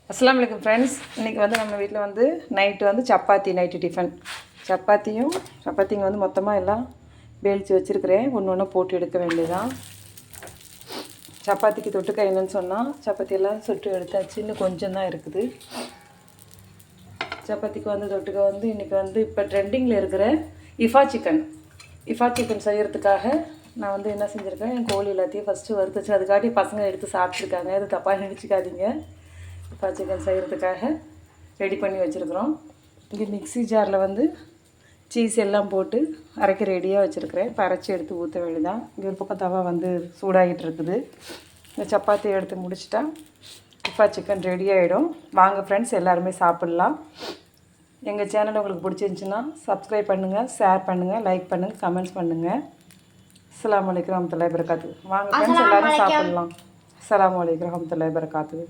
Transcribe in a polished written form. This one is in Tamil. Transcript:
அஸ்ஸலாமு அலைக்கும் ஃப்ரெண்ட்ஸ். இன்றைக்கி வந்து நம்ம வீட்டில் வந்து நைட்டு வந்து சப்பாத்தி, நைட்டு டிஃபன் சப்பாத்திங்க வந்து மொத்தமாக எல்லாம் வேலிச்சு வச்சுருக்கிறேன். ஒன்று ஒன்று போட்டு எடுக்க வேண்டியதான். சப்பாத்திக்கு தொட்டுக்க என்னன்னு சொன்னால் சப்பாத்தியெல்லாம் சுட்டு எடுத்தாச்சு, இன்னும் கொஞ்சம் தான் இருக்குது. சப்பாத்திக்கு வந்து தொட்டுக்க வந்து இன்றைக்கி வந்து இப்போ ட்ரெண்டிங்கில் இருக்கிற இஃபா சிக்கன் செய்கிறதுக்காக நான் வந்து என்ன செஞ்சுருக்கேன், என் கோழி எல்லாத்தையும் ஃபஸ்ட்டு வறுத்துச்சு. அதுக்காட்டி பசங்க எடுத்து சாப்பிட்ருக்காங்க, அது தப்பாக நினச்சிக்காதீங்க. இஃபா சிக்கன் செய்கிறதுக்காக ரெடி பண்ணி வச்சுருக்குறோம். இங்கே மிக்ஸி ஜாரில் வந்து சீஸ் எல்லாம் போட்டு அரைக்க ரெடியாக வச்சுருக்கிறேன். இப்போ அரைச்சி எடுத்து ஊற்ற வேண்டியதான். இங்கே ஒரு பக்கம் தவா வந்து சூடாகிட்டு இருக்குது. இந்த சப்பாத்தியை எடுத்து முடிச்சிட்டா இஃபா சிக்கன் ரெடி ஆகிடும். வாங்க ஃப்ரெண்ட்ஸ், எல்லாருமே சாப்பிட்லாம். எங்கள் சேனல் உங்களுக்கு பிடிச்சிருந்துச்சின்னா சப்ஸ்கிரைப் பண்ணுங்கள், ஷேர் பண்ணுங்கள், லைக் பண்ணுங்கள், கமெண்ட்ஸ் பண்ணுங்கள். அஸ்ஸலாமு அலைக்கும் வரஹ்மத்துல்லாஹி வபரகாத்துஹு. வாங்க ஃப்ரெண்ட்ஸ், எல்லோரும் சாப்பிட்லாம். அஸ்ஸலாமு அலைக்கும் வரஹ்மத்துல்லாஹி வபரகாத்துஹு.